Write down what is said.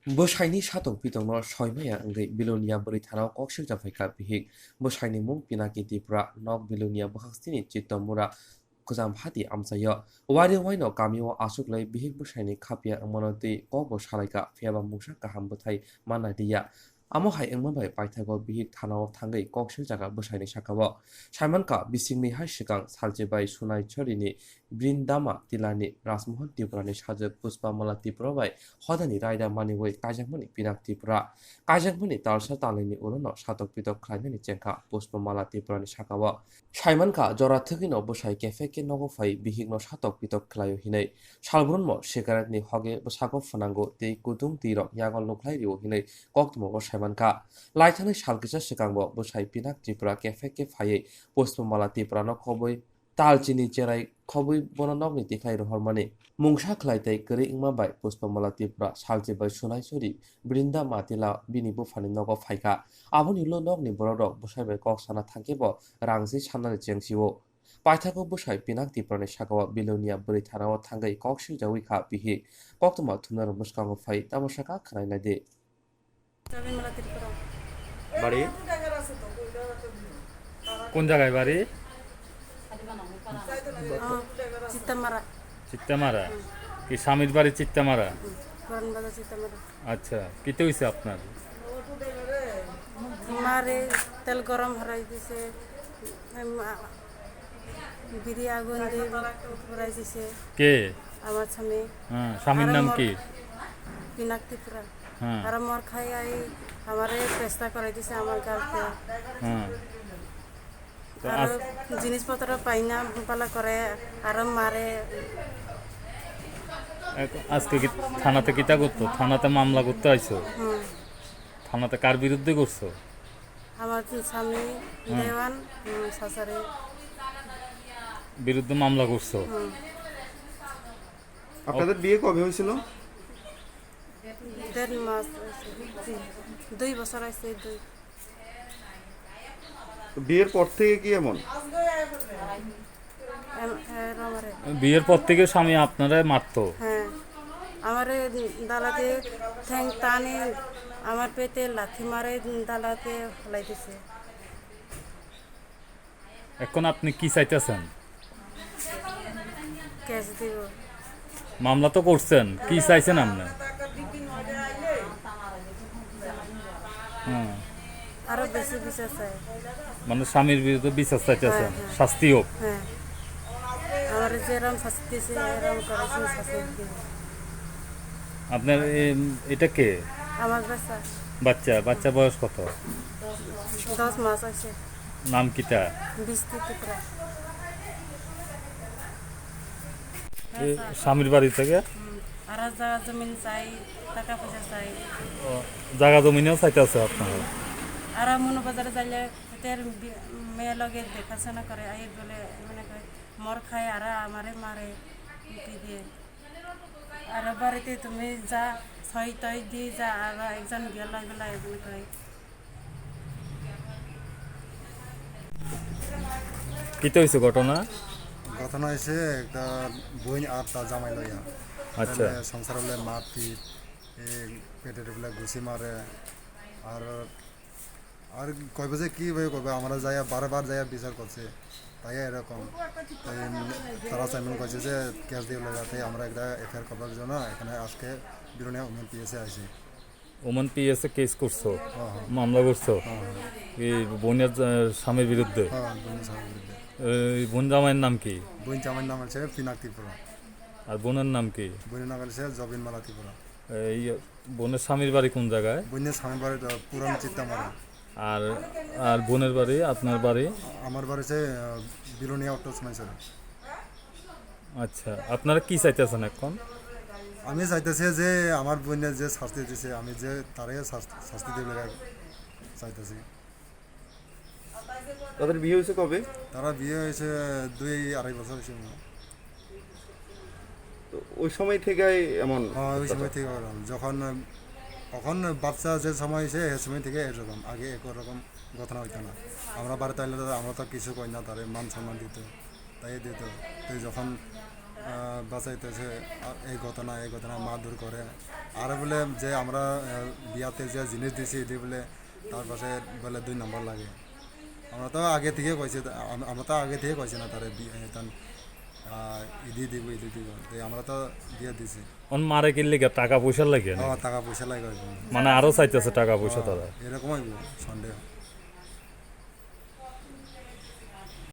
Bwsai Satok Pitongno Soimaya Angay Belonia Britano Kokshik Jafeka Bihik Bwsai Mung Pinaki Tipra Nok Belonia Bahastini Chitomura Kuzam Hati Amsayo Wadi Wino Kamio Asuklay Bihik Bwsai Kapia Monoti Kobo Shalaika Fiaba Musha Kahambutai Manadia Amohai Engmabai Paitago Bihik Tanao Tangai Kokshik Jaga Bwsai Shakawa Shaimanka Bisingmi Hashikang Saljibai Sunai Chorini Brindama Tilani Rasmohan Tiprani Shaja Puspa Mala Tiprobai Hodani Raida Maniway Kajakmani Pinak Tipra Kajakmani Talsa Talini Uruno Satok Pitok Klainani Jenka Puspa Mala Tiprani Shakawa Shaimanka Jora Tukino Bwsai Kefeke Nogofai Bihigno Satok Pitok Klayo Hinay Shalbrunmo Shekaratni Hoge Bwsako Fanango Tei Kutung Tiro Yagon Loklai Rio Hinay Koktumo Shaimanka Laitani Shalkisa Shikangbo Bwsai Pinak Tipra Kefeke Faye Puspa Mala Tipra no Khobwi Talchini Cherai Khobwi Bononogni Tiklai Hormani Mungsha Klaitai Keri Ingmabai Puspamala Tipra Saljibai Sunai Suri Brinda Matila Bini Bufani Nogo Faika Aboni Lo Nogni Borok Bwsai Koksana Thangkebo Rangsi Sanani Jengsiwo Paithako Bwsai Pinak Tiprani Shakawa Belonia Brithanao Thangai Satokjagwi Kha Bihik Koktuma Thunar Muskango Fai Tamosaka Khanainade বাড়ি কোন জায়গায় বাড়ি? চিত্তামারা। কি স্বামীর বাড়ি চিত্তামারা? আচ্ছা, কিতে হইছে আপনার? মারে তেল গরম হরাই দিছে, বিড়ি আগুন দিয়ে হরাই দিছে। কে? আমার স্বামী। হ্যাঁ, স্বামীর নাম কি? পিনাক ত্রিপুরা। হ্যাঁ। আর মর খাই আই আমারে পেস্তা করাই দিছে আমার গালতে। হ্যাঁ। আর জিনিসপত্র পাইনা পালা করে আর মারে। আজকে কি থানাতে কিতা করতো? থানাতে মামলা করতে আইছো? থানাতে কার বিরুদ্ধে করছো? আমার স্বামী দেওয়ান শাশুড়ি বিরুদ্ধে মামলা করছো। আপনাদের বিয়ে কবে হয়েছিল? 1.5 মাস, 2 বছর আছে। বিয়ের পর থেকে কি এমন? বিয়ের পর থেকে স্বামী আপনারা মারতো? হ্যাঁ, আমার দালাতে ঠ্যাং টানে, আমার পেটে লাথি মারে, দালাতে ফেলাইতেছে। এখন আপনি কি চাইতেছেন? কেস দিব। মামলা তো করছেন, কি চাইছেন আপনি? হ্যাঁ, আরো বেশি বিচার চাই। মানে স্বামীর বিরুদ্ধে বিচার চাইতেছেন, শাস্তি হোক। হ্যাঁ, আমার যেরকম শাস্তি দিয়েছে এরকম করেছে শাস্তি দিব। আপনার এটা কে? আমার বাচ্চা। বাচ্চা বয়স কত? 10 মাস আছে। নাম কিটা? ত্রিপুরা। স্বামীর বাড়ি থেকে আর জায়গা জমিন চাই, টাকা পয়সা চাই। জায়গা জমিনেও চাইতেছে আপনারা? আর মনোবাজারে যাইলে এটার মেয়ে লগে দেখাশোনা করে আই বলে মানে মর খায় আর আমারে মারে দিয়ে। আর বাড়িতে তুমি যা ছয় তয় দিয়ে যা আর একজন গেলা গেলা এগুলো করে। কিতে হয়েছে ঘটনা? ঘটনা হয়েছে একটা বই আর তার জামাই লইয়া। আচ্ছা। সংসার হলে মার পিট, পেটের বলে ঘুষি মারে। আর আর কইবে যে কি ভাই কইবে, আমরা যাইয়া বারবার যাইয়া বিচার করছে তাই এরকম। তারা চাইমন কইছে যে ক্যাশ দিয়ে লাগাতে আমরা একটা FIR করার জন্য এখানে আজকে বিরোনিয়া ওমেন পিএসে আসি। ওমান পিএসে কেস করছো? মামলা করছো? এই বোনের স্বামীর বিরুদ্ধে? হ্যাঁ, বোনের স্বামীর বিরুদ্ধে। বোন জামাইয়ের নাম কি? বোন জামাইয়ের নাম আছে পিনাক ত্রিপুরা। আর বোনের নাম কি? বোনের নাম আছে জবিন মালা ত্রিপুরা। এই বোনের স্বামীর বাড়ি কোন জায়গায়? বোনের স্বামীর বাড়ি পুরান চিত্তামারা। আর আর বোনের বাড়ি? আপনার বাড়ি? আমার বাড়ি আছে বিলোনিয়া অটো সমাইসরে। আচ্ছা, আপনারা কি চাইতেছেন এখন? আমি চাইতেছি যে আমার বোনের যে শাস্তি দিয়েছে আমি যে তারে শাস্তি দেবে চাইতেছি। তাদের বিয়ে হয়েছে কবে? তারা বিয়ে হয়েছে 2-2.5 বছর হয়েছে। তো ওই সময় থেকে এমন? হ্যাঁ, ওই সময় থেকে যখন বাচ্চা যে সময় হয়েছে সে সময় থেকে এরকম। আগে একরকম ঘটনা হইতো না। আমরা বাড়িতে আইলে আমরা তো কিছু কই না, তারে মান সম্মান দিত, তাই দিত। তো যখন বাঁচাইতেছে এই ঘটনা মারধর করে আর বলে যে আমরা বিয়াতে যে জিনিস দিছি এটি বলে তার পাশে বলে 2 নম্বর লাগে আমরা তো আগে থেকে কইছি না তারে ইদি দিব আমরা তো দিয়ে দিছি অন মারে কিনলে টাকা পয়সা লাগে না টাকা পয়সা লাগে মানে আরো চাইতেছে টাকা পয়সা তারা এরকমই সন্দেহ